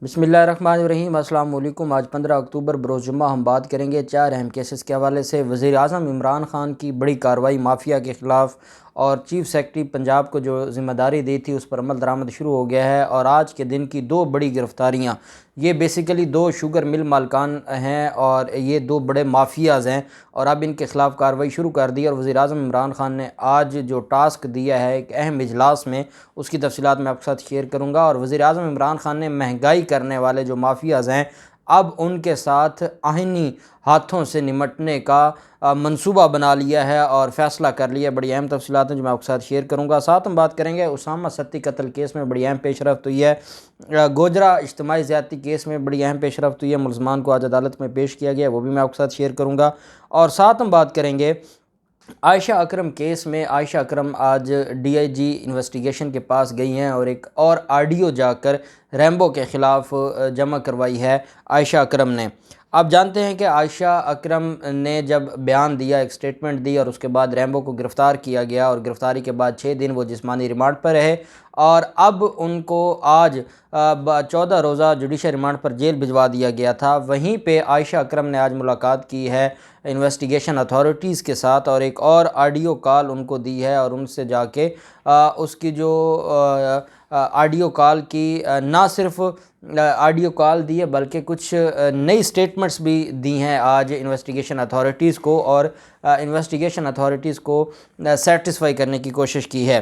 بسم اللہ الرحمن الرحیم۔ السلام علیکم۔ آج 15 اکتوبر بروز جمعہ ہم بات کریں گے 4 اہم کیسز کے حوالے سے۔ وزیر اعظم عمران خان کی بڑی کارروائی مافیا کے خلاف، اور چیف سیکرٹری پنجاب کو جو ذمہ داری دی تھی اس پر عمل درآمد شروع ہو گیا ہے۔ اور آج کے دن کی 2 بڑی گرفتاریاں، یہ بیسیکلی 2 شوگر مل مالکان ہیں اور یہ 2 بڑے مافیاز ہیں، اور اب ان کے خلاف کارروائی شروع کر دی۔ اور وزیر اعظم عمران خان نے آج جو ٹاسک دیا ہے ایک اہم اجلاس میں، اس کی تفصیلات میں آپ کے ساتھ شیئر کروں گا۔ اور وزیر اعظم عمران خان نے مہنگائی کرنے والے جو مافیاز ہیں اب ان کے ساتھ آئینی ہاتھوں سے نمٹنے کا منصوبہ بنا لیا ہے اور فیصلہ کر لیا۔ بڑی اہم تفصیلات ہیں جو میں آپ کے ساتھ شیئر کروں گا۔ ساتھ ہم بات کریں گے اسامہ ستی قتل کیس میں بڑی اہم پیش رفت ہوئی ہے۔ گوجرا اجتماعی زیادتی کیس میں بڑی اہم پیش رفت ہوئی ہے، ملزمان کو آج عدالت میں پیش کیا گیا، وہ بھی میں آپ کے ساتھ شیئر کروں گا۔ اور ساتھ ہم بات کریں گے عائشہ اکرم کیس میں۔ عائشہ اکرم آج ڈی آئی جی انویسٹیگیشن کے پاس گئی ہیں اور ایک اور آڈیو جا کر ریمبو کے خلاف جمع کروائی ہے عائشہ اکرم نے۔ آپ جانتے ہیں کہ عائشہ اکرم نے جب بیان دیا، ایک سٹیٹمنٹ دی، اور اس کے بعد ریمبو کو گرفتار کیا گیا، اور گرفتاری کے بعد 6 دن وہ جسمانی ریمانڈ پر رہے، اور اب ان کو آج 14 روزہ جوڈیشل ریمانڈ پر جیل بھجوا دیا گیا تھا۔ وہیں پہ عائشہ اکرم نے آج ملاقات کی ہے انویسٹیگیشن اتھارٹیز کے ساتھ، اور ایک اور آڈیو کال ان کو دی ہے، اور ان سے جا کے اس کی جو آڈیو کال کی نہ صرف آڈیو کال دی ہے بلکہ کچھ نئی سٹیٹمنٹس بھی دی ہیں آج انویسٹیگیشن اتھارٹیز کو، اور انویسٹیگیشن اتھارٹیز کو سیٹسفائی کرنے کی کوشش کی ہے۔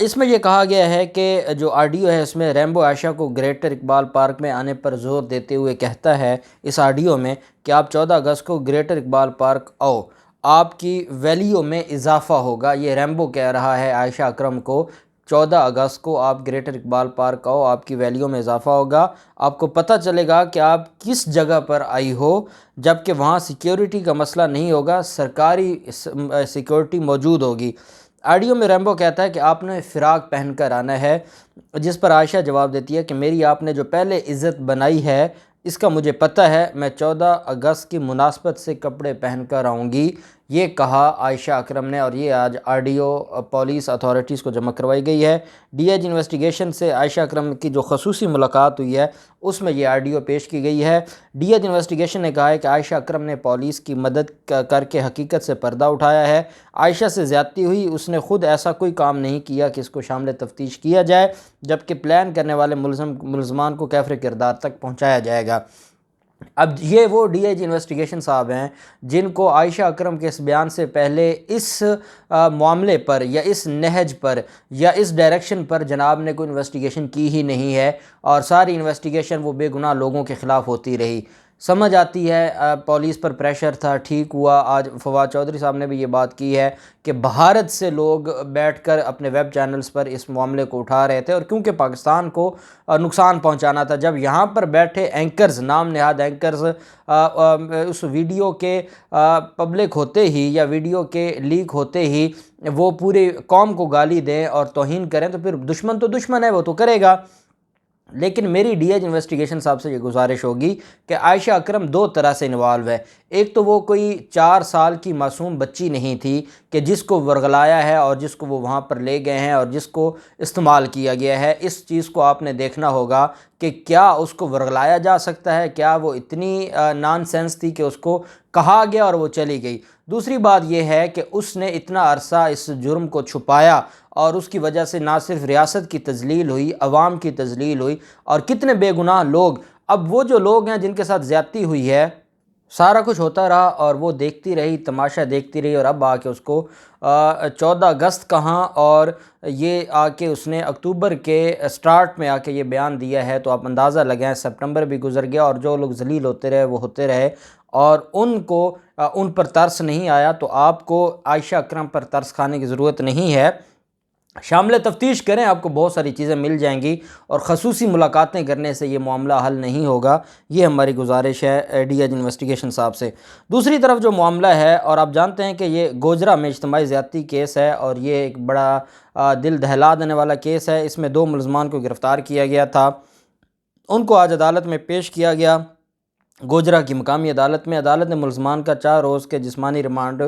اس میں یہ کہا گیا ہے کہ جو آڈیو ہے اس میں ریمبو عائشہ کو گریٹر اقبال پارک میں آنے پر زور دیتے ہوئے کہتا ہے اس آڈیو میں کہ آپ 14 اگست کو گریٹر اقبال پارک آؤ، آپ کی ویلیو میں اضافہ ہوگا۔ یہ ریمبو کہہ رہا ہے عائشہ اکرم کو، 14 اگست کو آپ گریٹر اقبال پارک آؤ، آپ کی ویلیو میں اضافہ ہوگا، آپ کو پتہ چلے گا کہ آپ کس جگہ پر آئی ہو، جبکہ وہاں سیکیورٹی کا مسئلہ نہیں ہوگا، سرکاری سیکیورٹی موجود ہوگی۔ آڈیو میں ریمبو کہتا ہے کہ آپ نے فراق پہن کر آنا ہے، جس پر عائشہ جواب دیتی ہے کہ میری آپ نے جو پہلے عزت بنائی ہے اس کا مجھے پتہ ہے، میں 14 اگست کی مناسبت سے کپڑے پہن کر آؤں گی، یہ کہا عائشہ اکرم نے۔ اور یہ آج آڈیو پولیس اتھارٹیز کو جمع کروائی گئی ہے۔ ڈی آئی جی انویسٹیگیشن سے عائشہ اکرم کی جو خصوصی ملاقات ہوئی ہے اس میں یہ آڈیو پیش کی گئی ہے۔ ڈی آئی جی انویسٹیگیشن نے کہا ہے کہ عائشہ اکرم نے پولیس کی مدد کر کے حقیقت سے پردہ اٹھایا ہے، عائشہ سے زیادتی ہوئی، اس نے خود ایسا کوئی کام نہیں کیا کہ اس کو شامل تفتیش کیا جائے، جبکہ پلان کرنے والے ملزمان کو کیفر کردار تک پہنچایا جائے گا۔ اب یہ وہ ڈی آئی جی انویسٹیگیشن صاحب ہیں جن کو عائشہ اکرم کے اس بیان سے پہلے اس معاملے پر یا اس نہج پر یا اس ڈائریکشن پر جناب نے کوئی انویسٹیگیشن کی ہی نہیں ہے، اور ساری انویسٹیگیشن وہ بے گناہ لوگوں کے خلاف ہوتی رہی۔ سمجھ آتی ہے پولیس پر پریشر تھا، ٹھیک ہوا۔ آج فواد چودھری صاحب نے بھی یہ بات کی ہے کہ بھارت سے لوگ بیٹھ کر اپنے ویب چینلز پر اس معاملے کو اٹھا رہے تھے، اور کیونکہ پاکستان کو نقصان پہنچانا تھا، جب یہاں پر بیٹھے اینکرز، نام نہاد اینکرز اس ویڈیو کے پبلک ہوتے ہی یا ویڈیو کے لیک ہوتے ہی وہ پوری قوم کو گالی دیں اور توہین کریں، تو پھر دشمن تو دشمن ہے، وہ تو کرے گا۔ لیکن میری ڈی ایچ انویسٹیگیشن صاحب سے یہ گزارش ہوگی کہ عائشہ اکرم 2 طرح سے انوالو ہے۔ ایک تو وہ کوئی 4 سال کی معصوم بچی نہیں تھی کہ جس کو ورغلایا ہے اور جس کو وہ وہاں پر لے گئے ہیں اور جس کو استعمال کیا گیا ہے۔ اس چیز کو آپ نے دیکھنا ہوگا کہ کیا اس کو ورغلایا جا سکتا ہے، کیا وہ اتنی نان سینس تھی کہ اس کو کہا گیا اور وہ چلی گئی۔ دوسری بات یہ ہے کہ اس نے اتنا عرصہ اس جرم کو چھپایا، اور اس کی وجہ سے نہ صرف ریاست کی تذلیل ہوئی، عوام کی تذلیل ہوئی، اور کتنے بے گناہ لوگ، اب وہ جو لوگ ہیں جن کے ساتھ زیادتی ہوئی ہے، سارا کچھ ہوتا رہا اور وہ دیکھتی رہی، تماشا دیکھتی رہی، اور اب آ کے اس کو 14 اگست کہاں، اور یہ آ کے اس نے اکتوبر کے سٹارٹ میں آ کے یہ بیان دیا ہے، تو آپ اندازہ لگائیں سپٹمبر بھی گزر گیا اور جو لوگ ذلیل ہوتے رہے وہ ہوتے رہے، اور ان پر ترس نہیں آیا۔ تو آپ کو عائشہ اکرم پر ترس کھانے کی ضرورت نہیں ہے، شامل تفتیش کریں، آپ کو بہت ساری چیزیں مل جائیں گی، اور خصوصی ملاقاتیں کرنے سے یہ معاملہ حل نہیں ہوگا، یہ ہماری گزارش ہے ڈی ایچ انویسٹیگیشن صاحب سے۔ دوسری طرف جو معاملہ ہے، اور آپ جانتے ہیں کہ یہ گوجرا میں اجتماعی زیادتی کیس ہے، اور یہ ایک بڑا دل دہلا دینے والا کیس ہے۔ اس میں 2 ملزمان کو گرفتار کیا گیا تھا، ان کو آج عدالت میں پیش کیا گیا، گوجرا کی مقامی عدالت میں۔ عدالت نے ملزمان کا 4 روز کے جسمانی ریمانڈ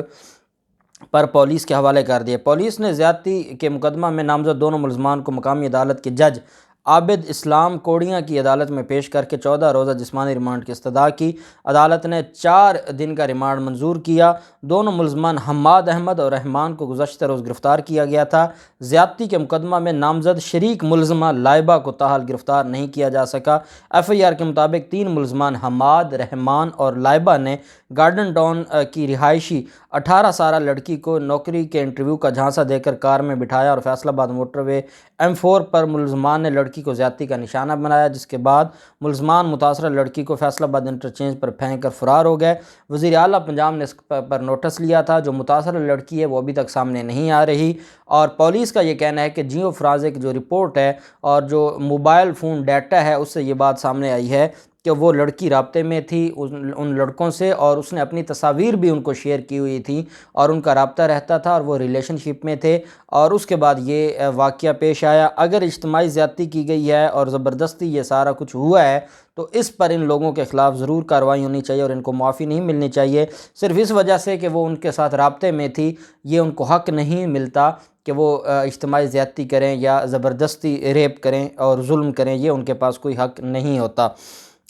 پر پولیس کے حوالے کر دیا۔ پولیس نے زیادتی کے مقدمہ میں نامزد دونوں ملزمان کو مقامی عدالت کے جج عابد اسلام کوڑیاں کی عدالت میں پیش کر کے 14 روزہ جسمانی ریمانڈ کی استدعا کی۔ عدالت نے 4 دن کا ریمانڈ منظور کیا۔ دونوں ملزمان حماد احمد اور رحمان کو گزشتہ روز گرفتار کیا گیا تھا۔ زیادتی کے مقدمہ میں نامزد شریک ملزمہ لائبہ کو تاحال گرفتار نہیں کیا جا سکا۔ ایف آئی آر کے مطابق 3 ملزمان حماد، رحمان اور لائبہ نے گارڈن ٹاؤن کی رہائشی 18 سالہ لڑکی کو نوکری کے انٹرویو کا جھانسا دے کر کار میں بٹھایا اور فیصل آباد موٹر وے M4 پر ملزمان نے لڑکی کو زیادتی کا نشانہ بنایا، جس کے بعد ملزمان متاثرہ لڑکی کو فیصل آباد انٹرچینج پر پھینک کر فرار ہو گئے۔ وزیر اعلیٰ پنجاب نے اس پر نوٹس لیا تھا۔ جو متاثرہ لڑکی ہے وہ ابھی تک سامنے نہیں آ رہی، اور پولیس کا یہ کہنا ہے کہ جیو فرانزک جو رپورٹ ہے اور جو موبائل فون ڈیٹا ہے اس سے یہ بات سامنے آئی ہے کہ وہ لڑکی رابطے میں تھی ان لڑکوں سے، اور اس نے اپنی تصاویر بھی ان کو شیئر کی ہوئی تھی اور ان کا رابطہ رہتا تھا اور وہ ریلیشن شپ میں تھے، اور اس کے بعد یہ واقعہ پیش آیا۔ اگر اجتماعی زیادتی کی گئی ہے اور زبردستی یہ سارا کچھ ہوا ہے تو اس پر ان لوگوں کے خلاف ضرور کارروائی ہونی چاہیے اور ان کو معافی نہیں ملنی چاہیے۔ صرف اس وجہ سے کہ وہ ان کے ساتھ رابطے میں تھی، یہ ان کو حق نہیں ملتا کہ وہ اجتماعی زیادتی کریں یا زبردستی ریپ کریں اور ظلم کریں، یہ ان کے پاس کوئی حق نہیں ہوتا۔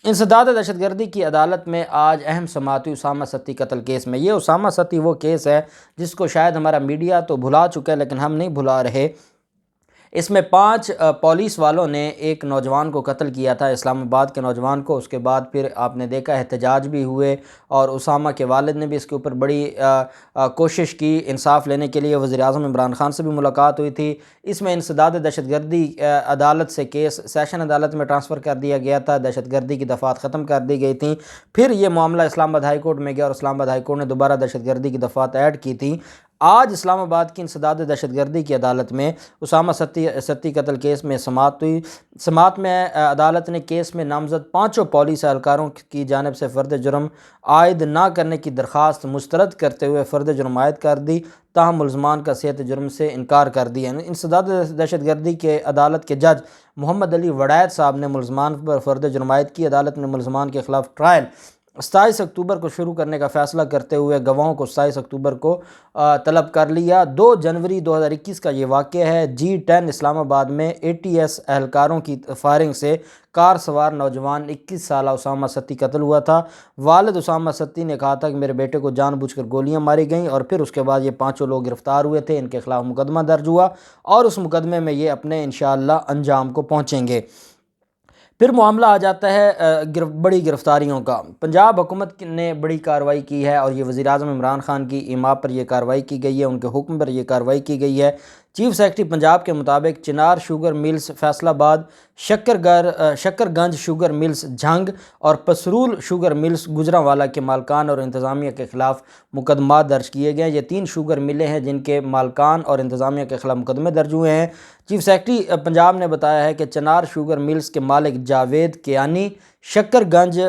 انسداد دہشت گردی کی عدالت میں آج اہم سماعت ہوئی اسامہ ستی قتل کیس میں۔ یہ اسامہ ستی وہ کیس ہے جس کو شاید ہمارا میڈیا تو بھلا چکا ہے لیکن ہم نہیں بھلا رہے۔ اس میں 5 پولیس والوں نے ایک نوجوان کو قتل کیا تھا، اسلام آباد کے نوجوان کو۔ اس کے بعد پھر آپ نے دیکھا احتجاج بھی ہوئے اور اسامہ کے والد نے بھی اس کے اوپر بڑی کوشش کی انصاف لینے کے لیے۔ وزیر اعظم عمران خان سے بھی ملاقات ہوئی تھی۔ اس میں انسداد دہشت گردی عدالت سے کیس سیشن عدالت میں ٹرانسفر کر دیا گیا تھا، دہشت گردی کی دفعات ختم کر دی گئی تھیں۔ پھر یہ معاملہ اسلام آباد ہائی کورٹ میں گیا اور اسلام آباد ہائی کورٹ نے دوبارہ دہشت گردی کی دفعات ایڈ کی تھیں۔ آج اسلام آباد کی انسداد دہشت گردی کی عدالت میں اسامہ ستی قتل کیس میں سماعت ہوئی۔ سماعت میں عدالت نے کیس میں نامزد 5 پولیس اہلکاروں کی جانب سے فرد جرم عائد نہ کرنے کی درخواست مسترد کرتے ہوئے فرد جرم عائد کر دی، تاہم ملزمان کا صحت جرم سے انکار کر دیا۔ انسداد دہشت گردی کے عدالت کے جج محمد علی وڑائد صاحب نے ملزمان پر فرد جرم عائد کی۔ عدالت نے ملزمان کے خلاف ٹرائل 27 اکتوبر کو شروع کرنے کا فیصلہ کرتے ہوئے گواہوں کو 27 اکتوبر کو طلب کر لیا۔ 2 جنوری 2021 کا یہ واقعہ ہے۔ G10 اسلام آباد میں ATS اہلکاروں کی فائرنگ سے کار سوار نوجوان 21 سالہ اسامہ ستی قتل ہوا تھا۔ والد اسامہ ستی نے کہا تھا کہ میرے بیٹے کو جان بوجھ کر گولیاں ماری گئیں، اور پھر اس کے بعد یہ 5 لوگ گرفتار ہوئے تھے، ان کے خلاف مقدمہ درج ہوا اور اس مقدمے میں یہ اپنے انشاءاللہ انجام کو پہنچیں گے۔ پھر معاملہ آ جاتا ہے بڑی گرفتاریوں کا۔ پنجاب حکومت نے بڑی کارروائی کی ہے اور یہ وزیر اعظم عمران خان کی ایما پر یہ کارروائی کی گئی ہے، ان کے حکم پر یہ کارروائی کی گئی ہے۔ چیف سیکرٹری پنجاب کے مطابق چنار شوگر ملز فیصل آباد، شکر گنج شوگر ملز جھنگ اور پسرول شوگر ملز گجرانوالہ کے مالکان اور انتظامیہ کے خلاف مقدمات درج کیے گئے ہیں۔ یہ 3 شوگر ملیں ہیں جن کے مالکان اور انتظامیہ کے خلاف مقدمے درج ہوئے ہیں۔ چیف سیکرٹری پنجاب نے بتایا ہے کہ چنار شوگر ملز کے مالک جاوید کیانی، شکر گنج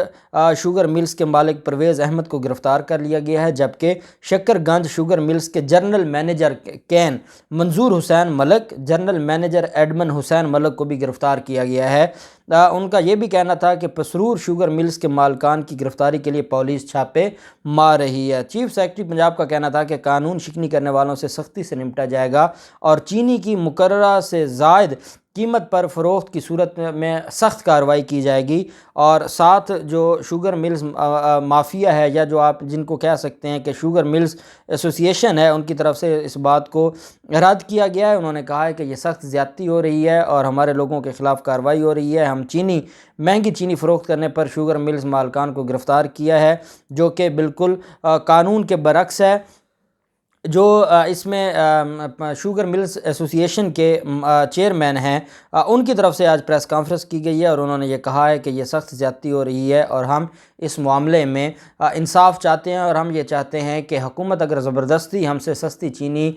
شوگر ملز کے مالک پرویز احمد کو گرفتار کر لیا گیا ہے، جبکہ شکر گنج شوگر ملز کے general manager cane Manzoor Hussain Malik, general manager admin Hussain Malik کو بھی گرفتار کیا گیا ہے۔ ان کا یہ بھی کہنا تھا کہ پسرور شوگر ملز کے مالکان کی گرفتاری کے لیے پولیس چھاپے مار رہی ہے۔ چیف سیکرٹری پنجاب کا کہنا تھا کہ قانون شکنی کرنے والوں سے سختی سے نمٹا جائے گا اور چینی کی مقررہ سے زائد قیمت پر فروخت کی صورت میں سخت کارروائی کی جائے گی، اور ساتھ جو شوگر ملز مافیا ہے یا جو آپ جن کو کہہ سکتے ہیں کہ شوگر ملز ایسوسی ایشن ہے، ان کی طرف سے اس بات کو رد کیا گیا ہے۔ انہوں نے کہا ہے کہ یہ سخت زیادتی ہو رہی ہے اور ہمارے لوگوں کے خلاف کارروائی ہو رہی ہے۔ ہم مہنگی چینی فروخت کرنے پر شوگر ملز مالکان کو گرفتار کیا ہے، جو کہ بالکل قانون کے برعکس ہے۔ جو اس میں شوگر ملز ایسوسی ایشن کے چیئرمین ہیں، ان کی طرف سے آج پریس کانفرنس کی گئی ہے اور انہوں نے یہ کہا ہے کہ یہ سخت زیادتی ہو رہی ہے اور ہم اس معاملے میں انصاف چاہتے ہیں، اور ہم یہ چاہتے ہیں کہ حکومت اگر زبردستی ہم سے سستی چینی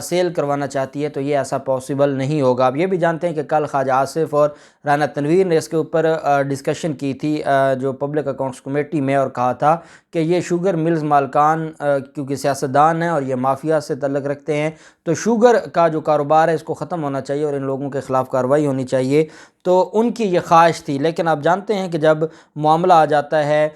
سیل کروانا چاہتی ہے تو یہ ایسا پاسبل نہیں ہوگا۔ آپ یہ بھی جانتے ہیں کہ کل خواجہ آصف اور رانا تنویر نے اس کے اوپر ڈسکشن کی تھی جو پبلک اکاؤنٹس کمیٹی میں، اور کہا تھا کہ یہ شوگر ملز مالکان کیونکہ سیاستدان ہیں اور یہ مافیا سے تعلق رکھتے ہیں، تو شوگر کا جو کاروبار ہے اس کو ختم ہونا چاہیے اور ان لوگوں کے خلاف کارروائی ہونی چاہیے۔ تو ان کی یہ خواہش تھی، لیکن آپ جانتے ہیں کہ جب معاملہ آ جاتا ہے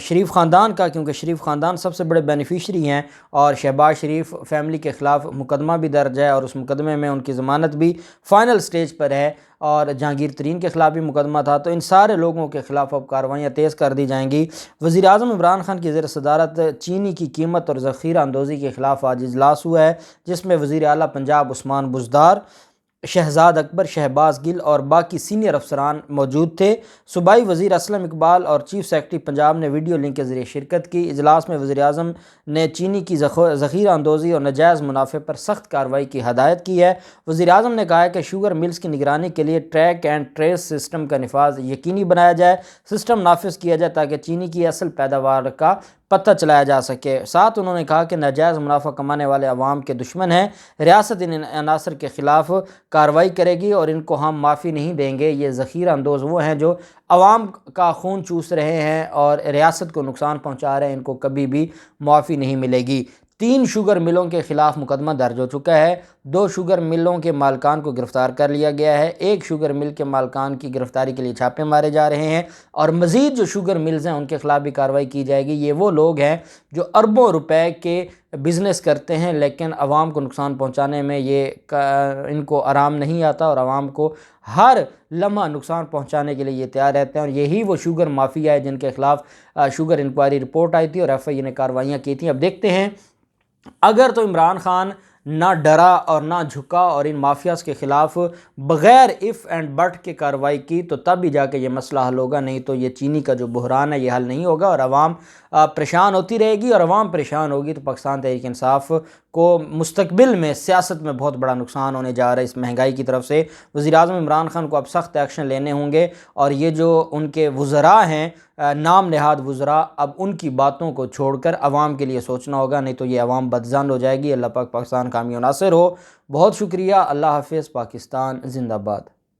شریف خاندان کا، کیونکہ شریف خاندان سب سے بڑے بینیفیشری ہیں، اور شہباز شریف فیملی کے خلاف مقدمہ بھی درج ہے اور اس مقدمے میں ان کی ضمانت بھی فائنل سٹیج پر ہے، اور جہانگیر ترین کے خلاف بھی مقدمہ تھا۔ تو ان سارے لوگوں کے خلاف اب کارروائیاں تیز کر دی جائیں گی۔ وزیر اعظم عمران خان کی زیر صدارت چینی کی قیمت اور ذخیرہ اندوزی کے خلاف آج اجلاس ہوا ہے، جس میں وزیر اعلیٰ پنجاب عثمان بزدار، شہزاد اکبر، شہباز گل اور باقی سینئر افسران موجود تھے۔ صوبائی وزیر اسلم اقبال اور چیف سیکرٹری پنجاب نے ویڈیو لنک کے ذریعے شرکت کی۔ اجلاس میں وزیر اعظم نے چینی کی ذخیرہ اندوزی اور ناجائز منافع پر سخت کارروائی کی ہدایت کی ہے۔ وزیر اعظم نے کہا ہے کہ شوگر ملز کی نگرانی کے لیے ٹریک اینڈ ٹریس سسٹم کا نفاذ یقینی بنایا جائے، سسٹم نافذ کیا جائے تاکہ چینی کی اصل پیداوار کا پتہ چلایا جا سکے۔ ساتھ انہوں نے کہا کہ ناجائز منافع کمانے والے عوام کے دشمن ہیں، ریاست ان عناصر کے خلاف کارروائی کرے گی اور ان کو ہم معافی نہیں دیں گے۔ یہ ذخیرہ اندوز وہ ہیں جو عوام کا خون چوس رہے ہیں اور ریاست کو نقصان پہنچا رہے ہیں، ان کو کبھی بھی معافی نہیں ملے گی۔ 3 شوگر ملوں کے خلاف مقدمہ درج ہو چکا ہے، 2 شوگر ملوں کے مالکان کو گرفتار کر لیا گیا ہے، 1 شوگر مل کے مالکان کی گرفتاری کے لیے چھاپے مارے جا رہے ہیں، اور مزید جو شوگر ملز ہیں ان کے خلاف بھی کارروائی کی جائے گی۔ یہ وہ لوگ ہیں جو اربوں روپے کے بزنس کرتے ہیں لیکن عوام کو نقصان پہنچانے میں ان کو آرام نہیں آتا، اور عوام کو ہر لمحہ نقصان پہنچانے کے لیے یہ تیار رہتے ہیں، اور یہی وہ شوگر مافیا ہے جن کے خلاف شوگر انکوائری رپورٹ آئی تھی اور ایف آئی اے نے کارروائیاں کی تھیں۔ اب دیکھتے ہیں، اگر تو عمران خان نہ ڈرا اور نہ جھکا اور ان مافیاز کے خلاف بغیر اف اینڈ بٹ کے کارروائی کی تو تب ہی جا کے یہ مسئلہ حل ہوگا، نہیں تو یہ چینی کا جو بحران ہے یہ حل نہیں ہوگا، اور عوام پریشان ہوتی رہے گی، اور عوام پریشان ہوگی تو پاکستان تحریک انصاف کو مستقبل میں سیاست میں بہت بڑا نقصان ہونے جا رہا ہے اس مہنگائی کی طرف سے۔ وزیر اعظم عمران خان کو اب سخت ایکشن لینے ہوں گے، اور یہ جو ان کے وزراء ہیں، نام نہاد وزراء، اب ان کی باتوں کو چھوڑ کر عوام کے لیے سوچنا ہوگا، نہیں تو یہ عوام بدظن ہو جائے گی۔ اللہ پاک پاکستان کامیاب ناصر ہو۔ بہت شکریہ، اللہ حافظ، پاکستان زندہ باد۔